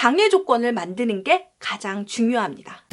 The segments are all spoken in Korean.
당해 조건을 만드는 게 가장 중요합니다.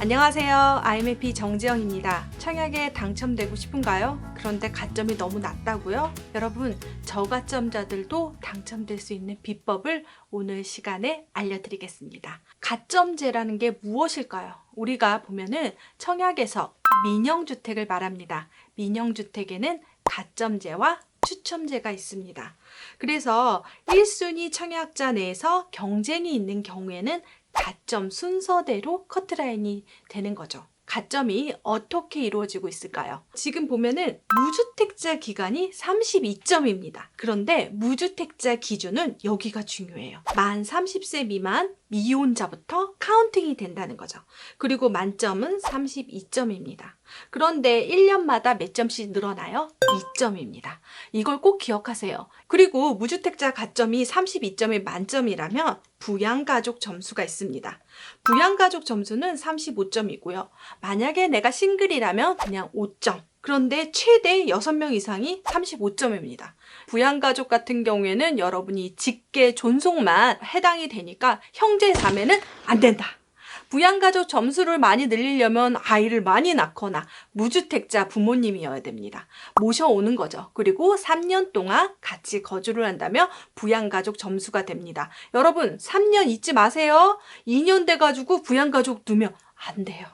안녕하세요. IMFP 정지영입니다. 청약에 당첨되고 싶은가요? 그런데 가점이 너무 낮다고요? 여러분, 저가점자들도 당첨될 수 있는 비법을 오늘 시간에 알려드리겠습니다. 가점제라는 게 무엇일까요? 우리가 보면은 청약에서 민영주택을 말합니다. 민영주택에는 가점제와 추첨제가 있습니다. 그래서 1순위 청약자 내에서 경쟁이 있는 경우에는 가점 순서대로 커트라인이 되는 거죠. 가점이 어떻게 이루어지고 있을까요? 지금 보면은 무주택자 기간이 32점입니다. 그런데 무주택자 기준은 여기가 중요해요. 만 30세 미만 미혼자부터 카운팅이 된다는 거죠. 그리고 만점은 32점입니다. 그런데 1년마다 몇 점씩 늘어나요? 2점입니다. 이걸 꼭 기억하세요. 그리고 무주택자 가점이 32점이 만점이라면 부양가족 점수가 있습니다. 부양가족 점수는 35점이고요. 만약에 내가 싱글이라면 그냥 5점. 그런데 최대 6명 이상이 35점입니다. 부양가족 같은 경우에는 여러분이 직계 존속만 해당이 되니까 형제 자매는 안 된다. 부양가족 점수를 많이 늘리려면 아이를 많이 낳거나 무주택자 부모님이어야 됩니다. 모셔오는 거죠. 그리고 3년 동안 같이 거주를 한다면 부양가족 점수가 됩니다. 여러분 3년 잊지 마세요. 2년 돼가지고 부양가족 두면 안 돼요.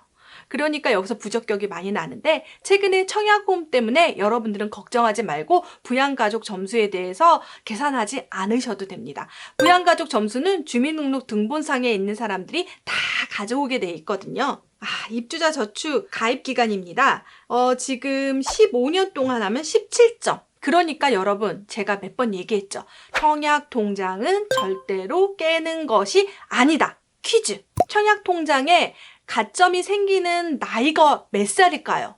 그러니까 여기서 부적격이 많이 나는데 최근에 청약보험 때문에 여러분들은 걱정하지 말고 부양가족 점수에 대해서 계산하지 않으셔도 됩니다. 부양가족 점수는 주민등록 등본상에 있는 사람들이 다 가져오게 돼 있거든요. 입주자 저축 가입 기간입니다. 지금 15년 동안 하면 17점. 그러니까 여러분 제가 몇 번 얘기했죠. 청약통장은 절대로 깨는 것이 아니다. 퀴즈. 청약통장에 가점이 생기는 나이가 몇 살일까요?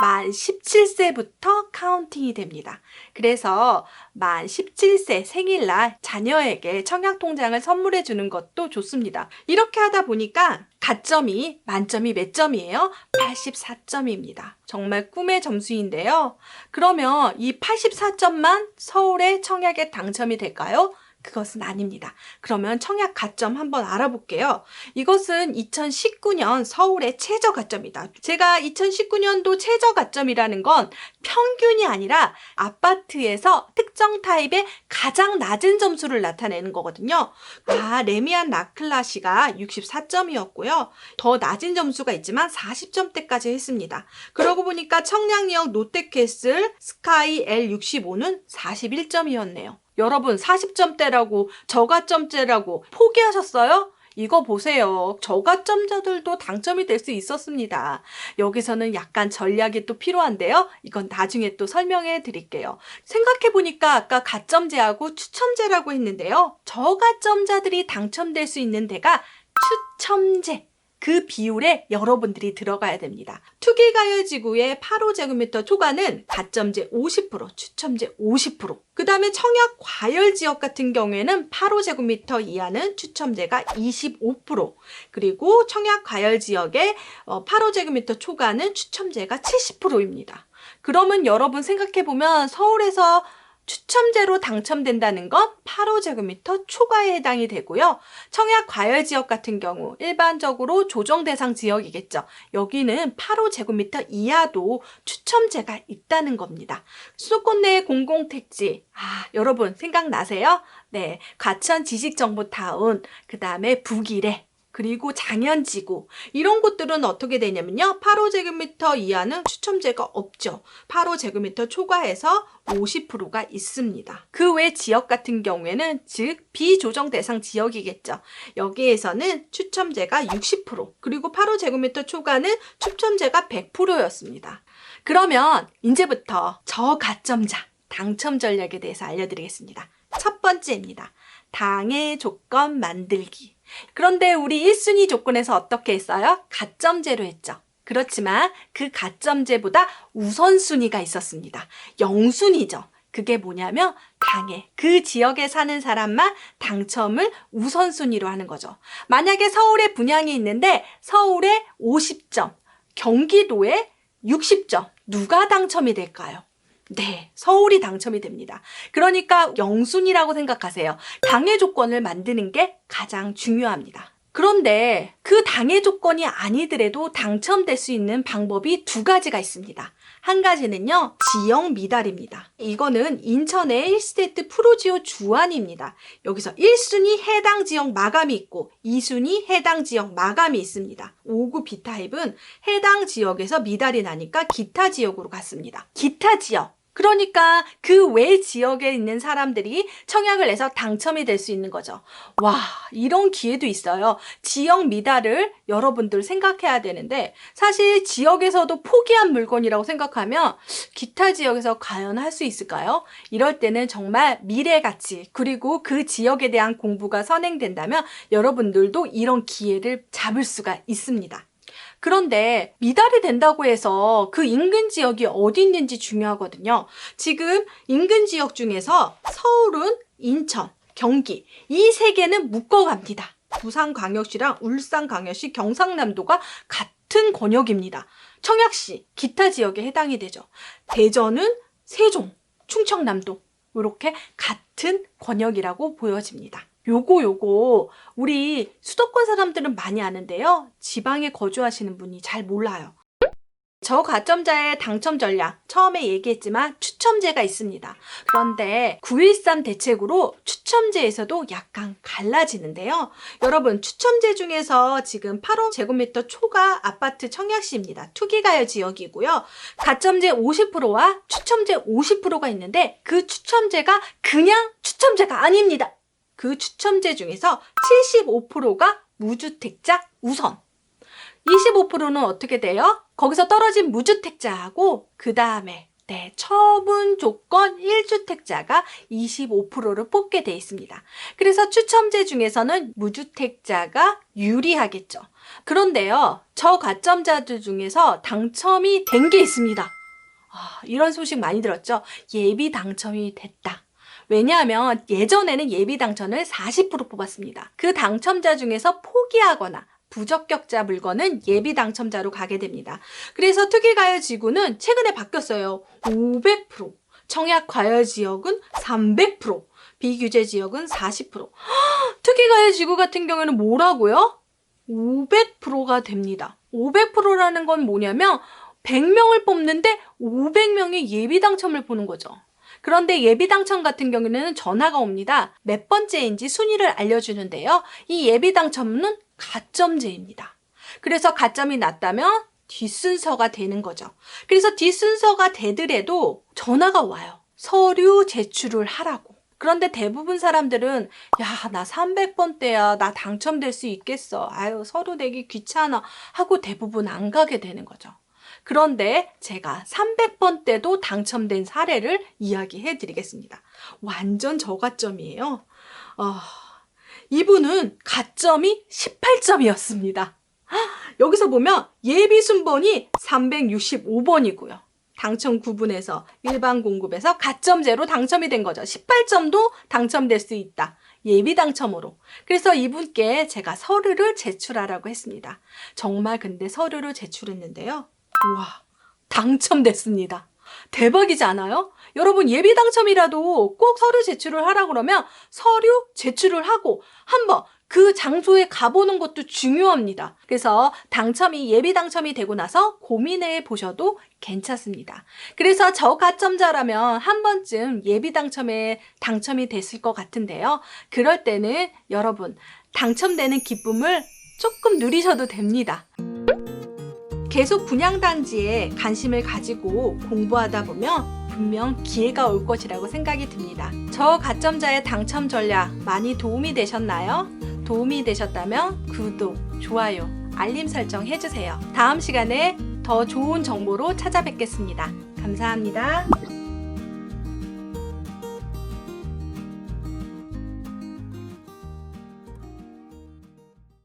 만 17세부터 카운팅이 됩니다. 그래서 만 17세 생일날 자녀에게 청약통장을 선물해 주는 것도 좋습니다. 이렇게 하다 보니까 가점이 만점이 몇 점이에요? 84점입니다. 정말 꿈의 점수인데요. 그러면 이 84점만 서울의 청약에 당첨이 될까요? 그것은 아닙니다. 그러면 청약 가점 한번 알아볼게요. 이것은 2019년 서울의 최저 가점이다. 제가 2019년도 최저 가점이라는 건 평균이 아니라 아파트에서 특정 타입의 가장 낮은 점수를 나타내는 거거든요. 레미안 라클라시가 64점이었고요. 더 낮은 점수가 있지만 40점대까지 했습니다. 그러고 보니까 청량역 롯데캐슬 스카이 L65는 41점이었네요. 여러분 40점대라고 저가점제라고 포기하셨어요? 이거 보세요. 저가점자들도 당첨이 될 수 있었습니다. 여기서는 약간 전략이 또 필요한데요. 이건 나중에 또 설명해 드릴게요. 생각해보니까 아까 가점제하고 추첨제라고 했는데요. 저가점자들이 당첨될 수 있는 데가 추첨제. 그 비율에 여러분들이 들어가야 됩니다. 투기가열지구의 8호제곱미터 초과는 가점제 50%, 추첨제 50%. 그 다음에 청약과열지역 같은 경우에는 8호제곱미터 이하는 추첨제가 25%. 그리고 청약과열지역의 8호제곱미터 초과는 추첨제가 70%입니다. 그러면 여러분 생각해보면 서울에서 추첨제로 당첨된다는 건 8호제곱미터 초과에 해당이 되고요. 청약 과열 지역 같은 경우 일반적으로 조정 대상 지역이겠죠. 여기는 8호제곱미터 이하도 추첨제가 있다는 겁니다. 수도권 내 공공택지, 여러분 생각나세요? 네, 과천 지식정보타운, 그 다음에 북일에, 그리고 장현지구 이런 곳들은 어떻게 되냐면요. 8호제곱미터 이하는 추첨제가 없죠. 8호제곱미터 초과해서 50%가 있습니다. 그 외 지역 같은 경우에는 즉 비조정 대상 지역이겠죠. 여기에서는 추첨제가 60% 그리고 8호제곱미터 초과는 추첨제가 100%였습니다. 그러면 이제부터 저가점자 당첨 전략에 대해서 알려드리겠습니다. 첫 번째입니다. 당해 조건 만들기. 그런데 우리 1순위 조건에서 어떻게 했어요? 가점제로 했죠. 그렇지만 그 가점제보다 우선순위가 있었습니다. 0순위죠. 그게 뭐냐면 당해. 그 지역에 사는 사람만 당첨을 우선순위로 하는 거죠. 만약에 서울에 분양이 있는데 서울에 50점, 경기도에 60점. 누가 당첨이 될까요? 네, 서울이 당첨이 됩니다. 그러니까 영순이라고 생각하세요. 당해 조건을 만드는 게 가장 중요합니다. 그런데 그 당해 조건이 아니더라도 당첨될 수 있는 방법이 두 가지가 있습니다. 한 가지는요, 지역 미달입니다. 이거는 인천의 1세트 프로지오 주안입니다. 여기서 1순위 해당 지역 마감이 있고 2순위 해당 지역 마감이 있습니다. 5구 B타입은 해당 지역에서 미달이 나니까 기타 지역으로 갔습니다. 기타 지역. 그러니까 그 외 지역에 있는 사람들이 청약을 해서 당첨이 될 수 있는 거죠. 와, 이런 기회도 있어요. 지역 미달을 여러분들 생각해야 되는데 사실 지역에서도 포기한 물건이라고 생각하면 기타 지역에서 과연 할 수 있을까요? 이럴 때는 정말 미래 가치 그리고 그 지역에 대한 공부가 선행된다면 여러분들도 이런 기회를 잡을 수가 있습니다. 그런데 미달이 된다고 해서 그 인근 지역이 어디 있는지 중요하거든요. 지금 인근 지역 중에서 서울은 인천, 경기 이 세 개는 묶어갑니다. 부산광역시랑 울산광역시, 경상남도가 같은 권역입니다. 청약시, 기타 지역에 해당이 되죠. 대전은 세종, 충청남도 이렇게 같은 권역이라고 보여집니다. 요거 우리 수도권 사람들은 많이 아는데요. 지방에 거주하시는 분이 잘 몰라요. 저가점자의 당첨 전략 처음에 얘기했지만 추첨제가 있습니다. 그런데 9.13 대책으로 추첨제에서도 약간 갈라지는데요. 여러분 추첨제 중에서 지금 8호 제곱미터 아파트 청약시입니다. 투기가열 지역이고요. 가점제 50%와 추첨제 50%가 있는데 그 추첨제가 그냥 추첨제가 아닙니다. 그 추첨제 중에서 75%가 무주택자 우선, 25%는 어떻게 돼요? 거기서 떨어진 무주택자하고 그 다음에 처분 조건 1주택자가 25%를 뽑게 돼 있습니다. 그래서 추첨제 중에서는 무주택자가 유리하겠죠. 그런데요, 저가점자들 중에서 당첨이 된 게 있습니다. 이런 소식 많이 들었죠? 예비 당첨이 됐다. 왜냐하면 예전에는 예비 당첨을 40% 뽑았습니다. 그 당첨자 중에서 포기하거나 부적격자 물건은 예비 당첨자로 가게 됩니다. 그래서 투기가열지구는 최근에 바뀌었어요. 500%, 청약과열지역은 300%, 비규제지역은 40%. 투기가열지구 같은 경우에는 뭐라고요? 500%가 됩니다. 500%라는 건 뭐냐면 100명을 뽑는데 500명이 예비 당첨을 보는 거죠. 그런데 예비 당첨 같은 경우에는 전화가 옵니다. 몇 번째인지 순위를 알려주는데요. 이 예비 당첨은 가점제입니다. 그래서 가점이 낮다면 뒷순서가 되는 거죠. 그래서 뒷순서가 되더라도 전화가 와요. 서류 제출을 하라고. 그런데 대부분 사람들은 야, 나 300번대야. 나 당첨될 수 있겠어. 아유, 서류 내기 귀찮아. 하고 대부분 안 가게 되는 거죠. 그런데 제가 300번 때도 당첨된 사례를 이야기해 드리겠습니다. 완전 저가점이에요. 이분은 가점이 18점이었습니다. 여기서 보면 예비 순번이 365번이고요. 당첨 구분에서 일반 공급에서 가점제로 당첨이 된 거죠. 18점도 당첨될 수 있다. 예비 당첨으로. 그래서 이분께 제가 서류를 제출하라고 했습니다. 정말 근데 서류를 제출했는데요. 우와, 당첨됐습니다. 대박이지 않아요? 여러분 예비 당첨이라도 꼭 서류 제출을 하라 그러면 서류 제출을 하고 한번 그 장소에 가보는 것도 중요합니다. 그래서 당첨이 예비 당첨이 되고 나서 고민해 보셔도 괜찮습니다. 그래서 저가점자라면 한 번쯤 예비 당첨에 당첨이 됐을 것 같은데요. 그럴 때는 여러분 당첨되는 기쁨을 조금 누리셔도 됩니다. 계속 분양단지에 관심을 가지고 공부하다 보면 분명 기회가 올 것이라고 생각이 듭니다. 저가점자의 당첨 전략 많이 도움이 되셨나요? 도움이 되셨다면 구독, 좋아요, 알림 설정 해주세요. 다음 시간에 더 좋은 정보로 찾아뵙겠습니다. 감사합니다.